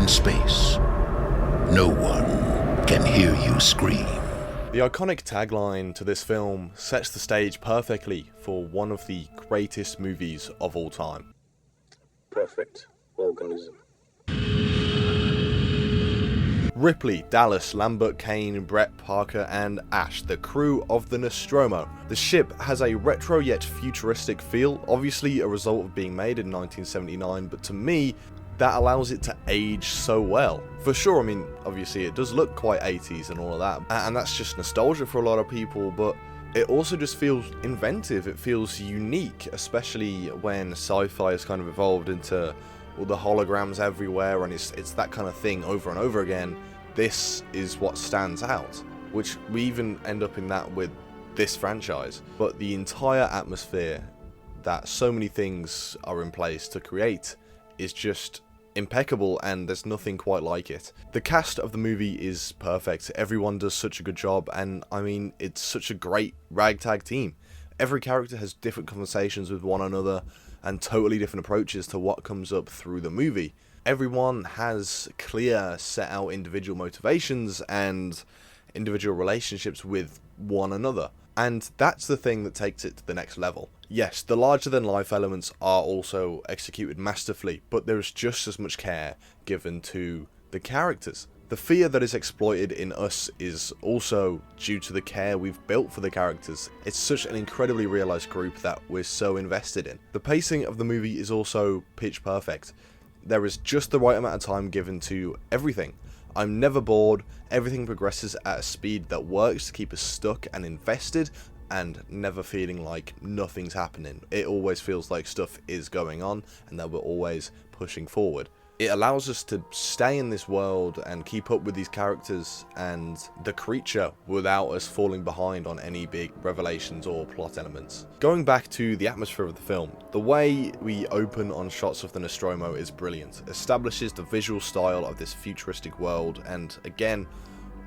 space. No one can hear you scream. The iconic tagline to this film sets the stage perfectly for one of the greatest movies of all time. Perfect organism. Ripley, Dallas, Lambert, Kane, Brett, Parker, and Ash, the crew of the Nostromo. The ship has a retro yet futuristic feel, obviously a result of being made in 1979, but to me, that allows it to age so well. For sure, I mean, obviously it does look quite 80s and all of that, and that's just nostalgia for a lot of people, but it also just feels inventive, it feels unique, especially when sci-fi has kind of evolved into all the holograms everywhere, and it's that kind of thing over and over again. This is what stands out, which we even end up in that with this franchise. But the entire atmosphere that so many things are in place to create is just impeccable, and there's nothing quite like it. The cast of the movie is perfect, everyone does such a good job, and I mean, it's such a great ragtag team. Every character has different conversations with one another and totally different approaches to what comes up through the movie. Everyone has clear, set out individual motivations and individual relationships with one another. And that's the thing that takes it to the next level. Yes, the larger than life elements are also executed masterfully, but there's just as much care given to the characters. The fear that is exploited in Us is also due to the care we've built for the characters. It's such an incredibly realised group that we're so invested in. The pacing of the movie is also pitch perfect. There is just the right amount of time given to everything. I'm never bored, everything progresses at a speed that works to keep us stuck and invested, and never feeling like nothing's happening. It always feels like stuff is going on and that we're always pushing forward. It allows us to stay in this world and keep up with these characters and the creature without us falling behind on any big revelations or plot elements. Going back to the atmosphere of the film, the way we open on shots of the Nostromo is brilliant. It establishes the visual style of this futuristic world, and again,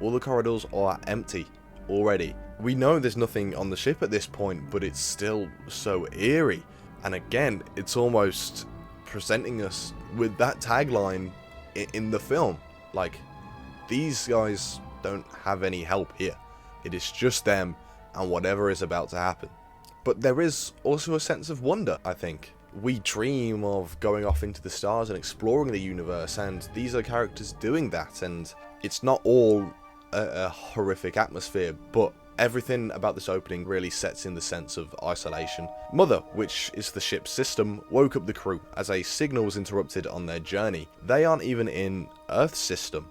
all the corridors are empty already. We know there's nothing on the ship at this point, but it's still so eerie. And again, it's almost presenting us with that tagline in the film. Like, these guys don't have any help here. It is just them and whatever is about to happen. But there is also a sense of wonder, I think. We dream of going off into the stars and exploring the universe, and these are characters doing that, and it's not all a horrific atmosphere, but everything about this opening really sets in the sense of isolation. Mother, which is the ship's system, woke up the crew as a signal was interrupted on their journey. They aren't even in Earth's system.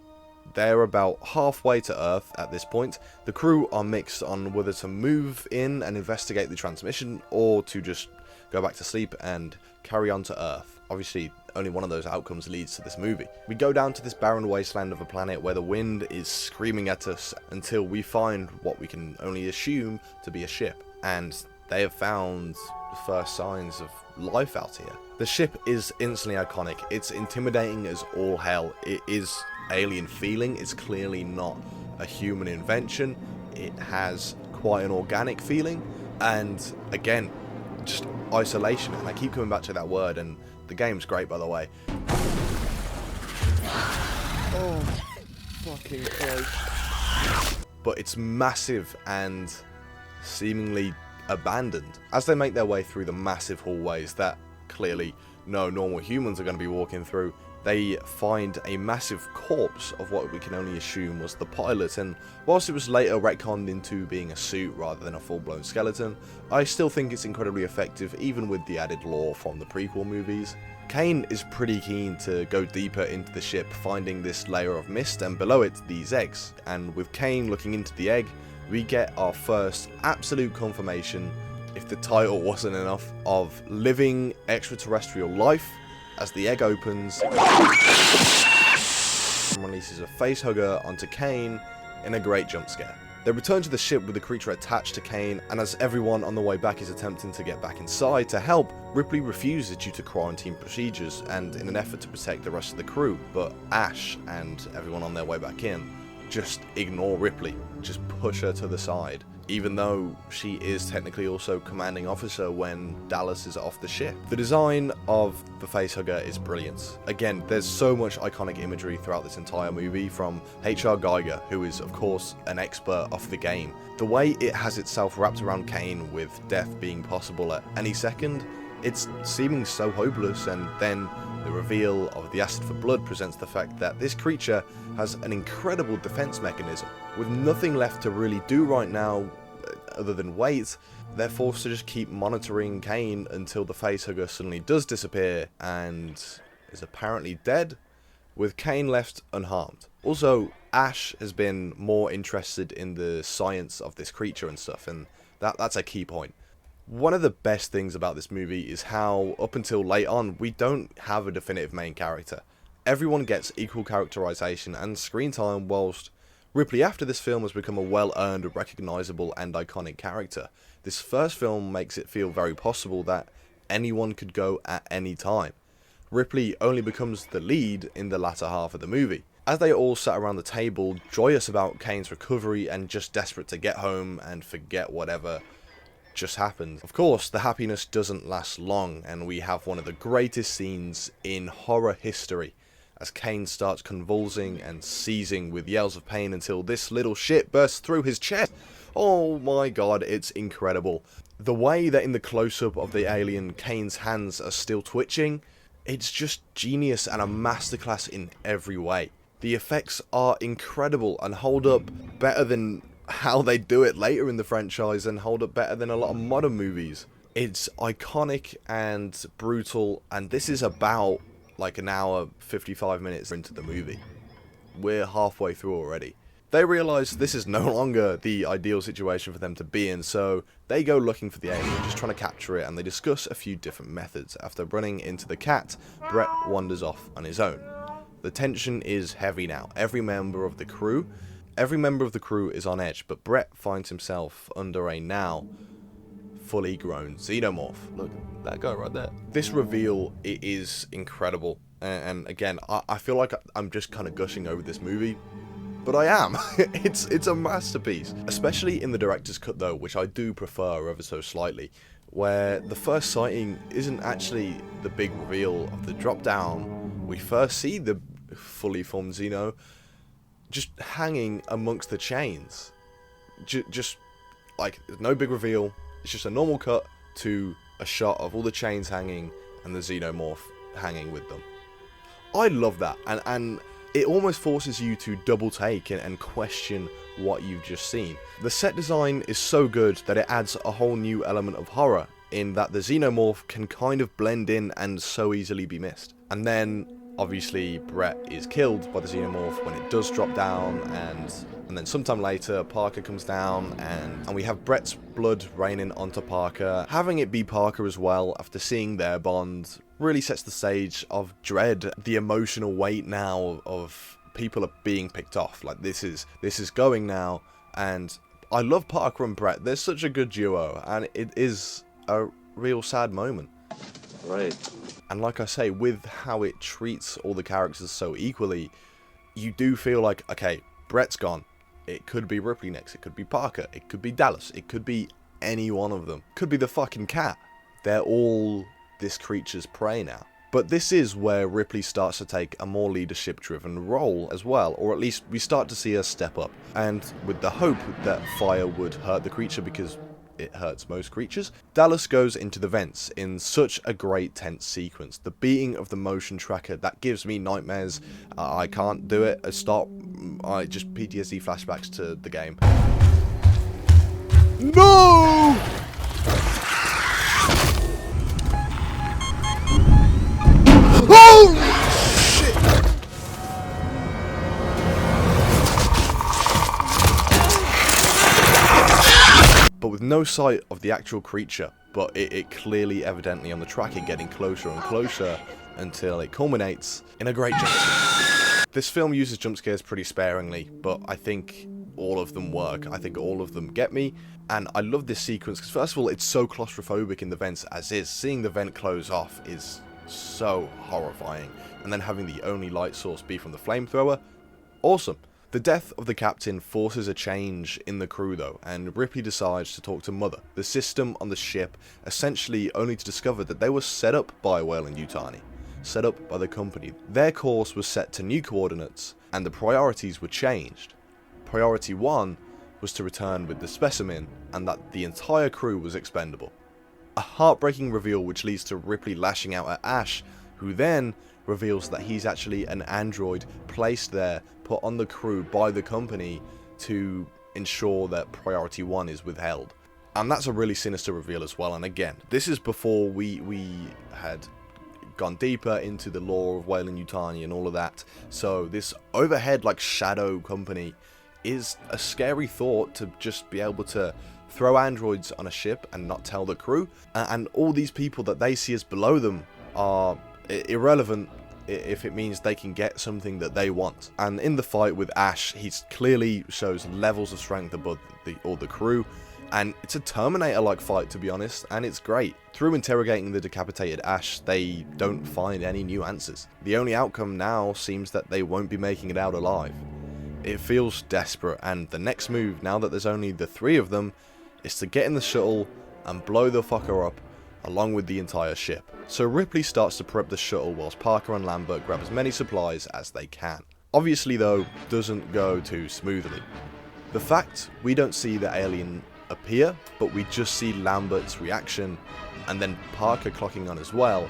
They're about halfway to Earth at this point. The crew are mixed on whether to move in and investigate the transmission or to just go back to sleep and carry on to Earth. Obviously, only one of those outcomes leads to this movie. We go down to this barren wasteland of a planet where the wind is screaming at us until we find what we can only assume to be a ship. And they have found the first signs of life out here. The ship is instantly iconic. It's intimidating as all hell. It is alien feeling. It's clearly not a human invention. It has quite an organic feeling. And again, just isolation. And I keep coming back to that word, and the game's great, by the way. Oh, fucking Christ. But it's massive and seemingly abandoned. As they make their way through the massive hallways that clearly no normal humans are going to be walking through, they find a massive corpse of what we can only assume was the pilot, and whilst it was later retconned into being a suit rather than a full-blown skeleton, I still think it's incredibly effective even with the added lore from the prequel movies. Kane is pretty keen to go deeper into the ship, finding this layer of mist and below it these eggs, and with Kane looking into the egg, we get our first absolute confirmation, if the title wasn't enough, of living extraterrestrial life, as the egg opens and releases a facehugger onto Kane in a great jump scare. They return to the ship with the creature attached to Kane, and as everyone on the way back is attempting to get back inside to help, Ripley refuses due to quarantine procedures and in an effort to protect the rest of the crew, but Ash and everyone on their way back in just ignore Ripley, just push her to the side. even though she is technically also commanding officer when Dallas is off the ship. The design of the facehugger is brilliant. Again, there's so much iconic imagery throughout this entire movie, from H.R. Geiger, who is of course an expert of the game. The way it has itself wrapped around Kane, with death being possible at any second, it's seeming so hopeless, and then the reveal of the acid for blood presents the fact that this creature has an incredible defense mechanism. With nothing left to really do right now other than wait, they're forced to just keep monitoring Kane until the facehugger suddenly does disappear and is apparently dead, with Kane left unharmed. Also, Ash has been more interested in the science of this creature and stuff, and that's a key point. One of the best things about this movie is how, up until late on, we don't have a definitive main character. Everyone gets equal characterization and screen time, whilst Ripley after this film has become a well-earned, recognisable and iconic character. This first film makes it feel very possible that anyone could go at any time. Ripley only becomes the lead in the latter half of the movie. As they all sat around the table, joyous about Kane's recovery and just desperate to get home and forget whatever just happened. Of course, the happiness doesn't last long, and we have one of the greatest scenes in horror history, as Kane starts convulsing and seizing with yells of pain until this little shit bursts through his chest. Oh my god, it's incredible. The way that in the close-up of the alien, Kane's hands are still twitching, it's just genius and a masterclass in every way. The effects are incredible and hold up better than how they do it later in the franchise, and hold up better than a lot of modern movies. It's iconic and brutal, and this is about like an hour 55 minutes into the movie. We're halfway through already. They realise this is no longer the ideal situation for them to be in, so they go looking for the alien, just trying to capture it, and they discuss a few different methods. After running into the cat, Brett wanders off on his own. The tension is heavy now. Every member of the crew is on edge, but Brett finds himself under a now fully grown xenomorph. Look, that guy right there. This reveal, it is incredible. And again, I feel like I'm just kind of gushing over this movie, but I am. It's a masterpiece. Especially in the director's cut though, which I do prefer ever so slightly, where the first sighting isn't actually the big reveal of the drop down. We first see the fully formed Xeno just hanging amongst the chains. Just like, there's no big reveal. It's just a normal cut to a shot of all the chains hanging and the xenomorph hanging with them. I love that, and it almost forces you to double take and question what you've just seen. The set design is so good that it adds a whole new element of horror, in that the xenomorph can kind of blend in and so easily be missed. And then obviously Brett is killed by the xenomorph when it does drop down, and then sometime later Parker comes down, and we have Brett's blood raining onto Parker. Having it be Parker as well after seeing their bond really sets the stage of dread, the emotional weight now of people are being picked off. Like, this is going now, and I love Parker and Brett. They're such a good duo, and it is a real sad moment. Right. And like I say, with how it treats all the characters so equally, you do feel like, okay, Brett's gone. It could be Ripley next. It could be Parker. It could be Dallas. It could be any one of them. Could be the fucking cat. They're all this creature's prey now. But this is where Ripley starts to take a more leadership-driven role as well, or at least we start to see her step up. And with the hope that fire would hurt the creature, because it hurts most creatures, Dallas goes into the vents in such a great tense sequence. The beating of the motion tracker, that gives me nightmares. I can't do it. Stop. I just PTSD flashbacks to the game. No! Holy shit! But with no sight of the actual creature, but it clearly evidently on the tracker, getting closer and closer until it culminates in a great jump scare. This film uses jump scares pretty sparingly, but I think all of them work. I think all of them get me, and I love this sequence because first of all, it's so claustrophobic in the vents as is. Seeing the vent close off is so horrifying, and then having the only light source be from the flamethrower, awesome. The death of the captain forces a change in the crew though, and Ripley decides to talk to Mother, the system on the ship, essentially only to discover that they were set up by Weyland-Yutani, set up by the company. Their course was set to new coordinates, and the priorities were changed. Priority 1 was to return with the specimen, and that the entire crew was expendable. A heartbreaking reveal which leads to Ripley lashing out at Ash, who then reveals that he's actually an android placed there, put on the crew by the company to ensure that Priority 1 is withheld. And that's a really sinister reveal as well, and again, this is before we had gone deeper into the lore of Weyland-Yutani and all of that, so this overhead like shadow company is a scary thought, to just be able to throw androids on a ship and not tell the crew, and all these people that they see as below them are irrelevant if it means they can get something that they want. And in the fight with Ash, he clearly shows levels of strength above the crew, and it's a Terminator-like fight, to be honest, and it's great. Through interrogating the decapitated Ash, they don't find any new answers. The only outcome now seems that they won't be making it out alive. It feels desperate, and the next move, now that there's only the 3 of them, is to get in the shuttle and blow the fucker up along with the entire ship. So Ripley starts to prep the shuttle whilst Parker and Lambert grab as many supplies as they can. Obviously though, doesn't go too smoothly. The fact we don't see the alien appear, but we just see Lambert's reaction and then Parker clocking on as well,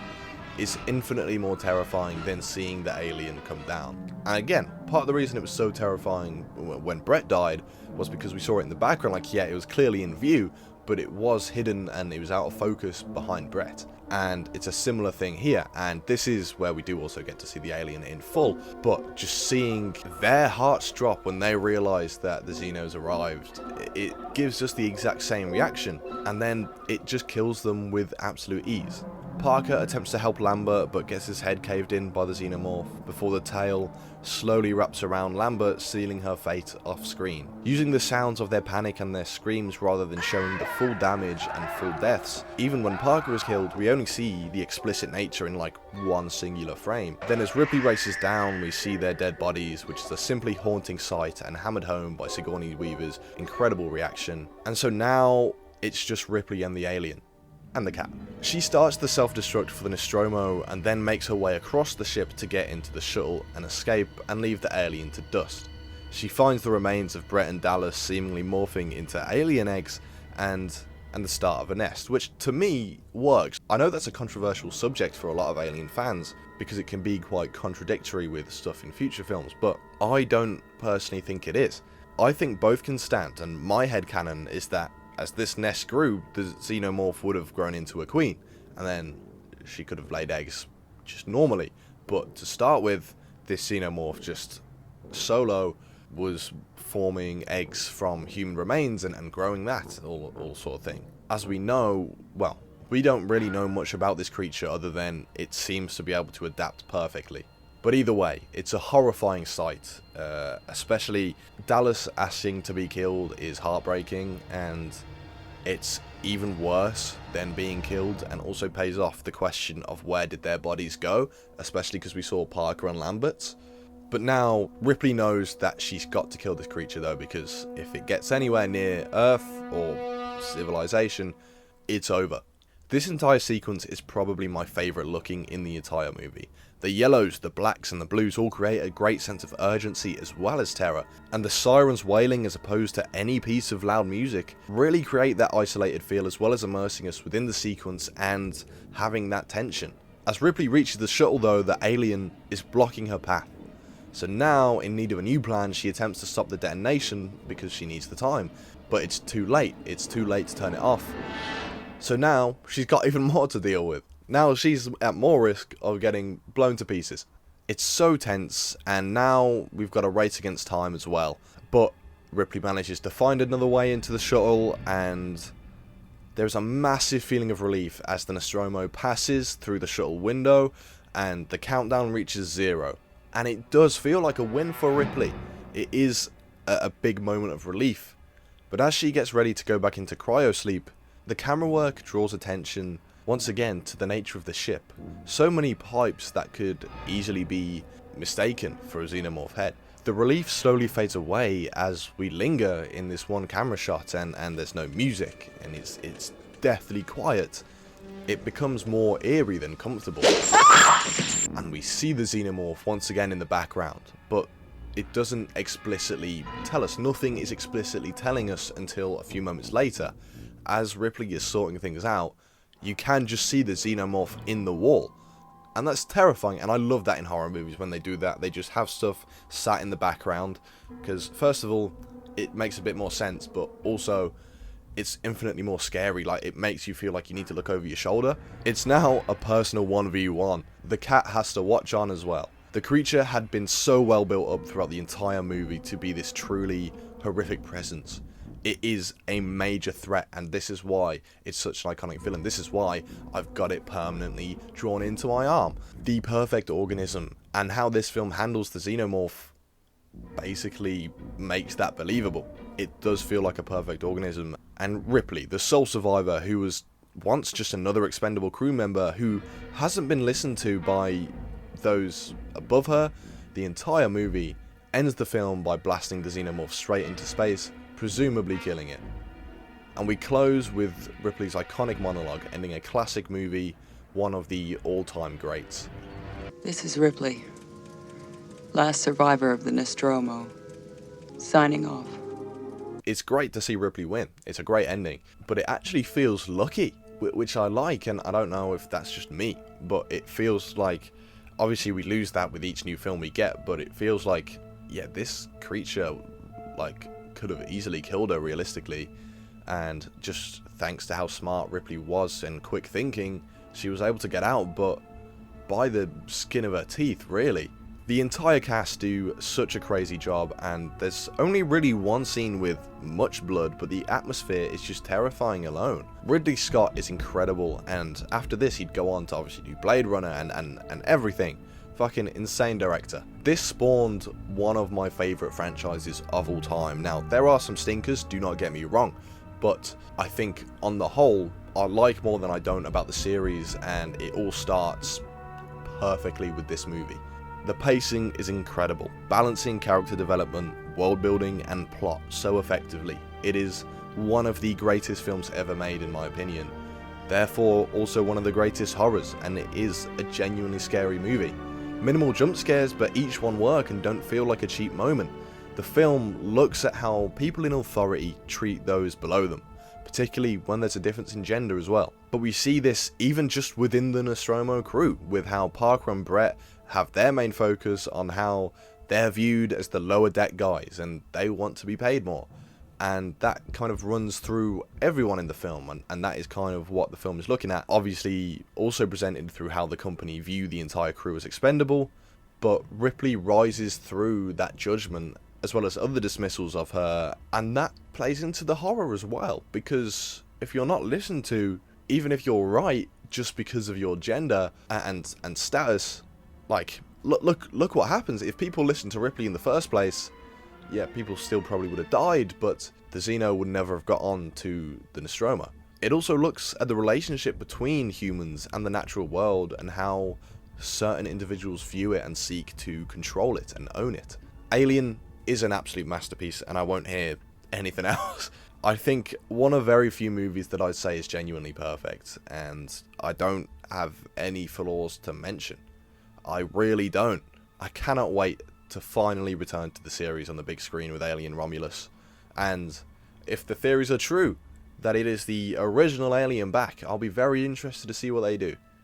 is infinitely more terrifying than seeing the alien come down. And again, part of the reason it was so terrifying when Brett died was because we saw it in the background, like yeah, it was clearly in view, but it was hidden and it was out of focus behind Brett. And it's a similar thing here, and this is where we do also get to see the alien in full, but just seeing their hearts drop when they realise that the Xenos arrived, it gives us the exact same reaction, and then it just kills them with absolute ease. Parker attempts to help Lambert, but gets his head caved in by the xenomorph before the tail slowly wraps around Lambert, sealing her fate off screen. Using the sounds of their panic and their screams rather than showing the full damage and full deaths. Even when Parker is killed, we only see the explicit nature in like one singular frame. Then as Ripley races down, we see their dead bodies, which is a simply haunting sight and hammered home by Sigourney Weaver's incredible reaction. And so now it's just Ripley and the alien. And the cat. She starts the self-destruct for the Nostromo and then makes her way across the ship to get into the shuttle and escape and leave the alien to dust. She finds the remains of Brett and Dallas seemingly morphing into alien eggs and the start of a nest, which to me works. I know that's a controversial subject for a lot of Alien fans because it can be quite contradictory with stuff in future films, but I don't personally think it is. I think both can stand, and my headcanon is that as this nest grew, the xenomorph would have grown into a queen, and then she could have laid eggs just normally. But to start with, this xenomorph just solo was forming eggs from human remains and growing that, all sort of thing. As we know, well, we don't really know much about this creature other than it seems to be able to adapt perfectly. But either way, it's a horrifying sight, especially Dallas asking to be killed is heartbreaking, and it's even worse than being killed, and also pays off the question of where did their bodies go, especially because we saw Parker and Lambert's. But now Ripley knows that she's got to kill this creature though, because if it gets anywhere near Earth or civilization, it's over. This entire sequence is probably my favourite looking in the entire movie. The yellows, the blacks and the blues all create a great sense of urgency as well as terror, and the sirens wailing as opposed to any piece of loud music really create that isolated feel as well as immersing us within the sequence and having that tension. As Ripley reaches the shuttle though, the alien is blocking her path. So now, in need of a new plan, she attempts to stop the detonation because she needs the time, but it's too late to turn it off. So now, she's got even more to deal with. Now she's at more risk of getting blown to pieces. It's so tense, and now we've got a race against time as well. But Ripley manages to find another way into the shuttle, and there's a massive feeling of relief as the Nostromo passes through the shuttle window, and the countdown reaches 0. And it does feel like a win for Ripley. It is a big moment of relief. But as she gets ready to go back into cryosleep, the camera work draws attention once again to the nature of the ship. So many pipes that could easily be mistaken for a xenomorph head. The relief slowly fades away as we linger in this one camera shot, and there's no music, and it's deathly quiet. It becomes more eerie than comfortable. And we see the xenomorph once again in the background, but it doesn't explicitly tell us. Nothing is explicitly telling us until a few moments later. As Ripley is sorting things out, you can just see the xenomorph in the wall. And that's terrifying, and I love that in horror movies when they do that. They just have stuff sat in the background, because first of all, it makes a bit more sense, but also it's infinitely more scary. Like, it makes you feel like you need to look over your shoulder. It's now a personal 1v1. The cat has to watch on as well. The creature had been so well built up throughout the entire movie to be this truly horrific presence. It is a major threat, and this is why it's such an iconic villain. This is why I've got it permanently drawn into my arm. The perfect organism, and how this film handles the xenomorph basically makes that believable. It does feel like a perfect organism. And Ripley, the sole survivor, who was once just another expendable crew member who hasn't been listened to by those above her, the entire movie ends the film by blasting the xenomorph straight into space, presumably killing it. And we close with Ripley's iconic monologue, ending a classic movie, one of the all-time greats. This is Ripley, last survivor of the Nostromo, signing off. It's great to see Ripley win. It's a great ending, but it actually feels lucky, which I like, and I don't know if that's just me, but it feels like, obviously we lose that with each new film we get, but it feels like, yeah, this creature, like, could have easily killed her realistically, and just thanks to how smart Ripley was and quick thinking, she was able to get out, but by the skin of her teeth, really. The entire cast do such a crazy job, and there's only really one scene with much blood, but the atmosphere is just terrifying alone. Ridley Scott is incredible, and after this he'd go on to obviously do Blade Runner and everything. Fucking insane director. This spawned one of my favourite franchises of all time. Now, there are some stinkers, do not get me wrong, but I think on the whole, I like more than I don't about the series, and it all starts perfectly with this movie. The pacing is incredible, balancing character development, world building, and plot so effectively. It is one of the greatest films ever made in my opinion. Therefore, also one of the greatest horrors, and it is a genuinely scary movie. Minimal jump scares, but each one work and don't feel like a cheap moment. The film looks at how people in authority treat those below them, particularly when there's a difference in gender as well. But we see this even just within the Nostromo crew, with how Parker and Brett have their main focus on how they're viewed as the lower deck guys and they want to be paid more. And that kind of runs through everyone in the film, and that is kind of what the film is looking at. Obviously also presented through how the company view the entire crew as expendable, but Ripley rises through that judgment as well as other dismissals of her, and that plays into the horror as well, because if you're not listened to, even if you're right, just because of your gender and status, like, look what happens. If people listened to Ripley in the first place, yeah, people still probably would have died, but the Xeno would never have got on to the Nostromo. It also looks at the relationship between humans and the natural world, and how certain individuals view it and seek to control it and own it. Alien is an absolute masterpiece, and I won't hear anything else. I think one of very few movies that I'd say is genuinely perfect, and I don't have any flaws to mention. I really don't. I cannot wait to finally return to the series on the big screen with Alien Romulus, and if the theories are true that it is the original Alien back, I'll be very interested to see what they do.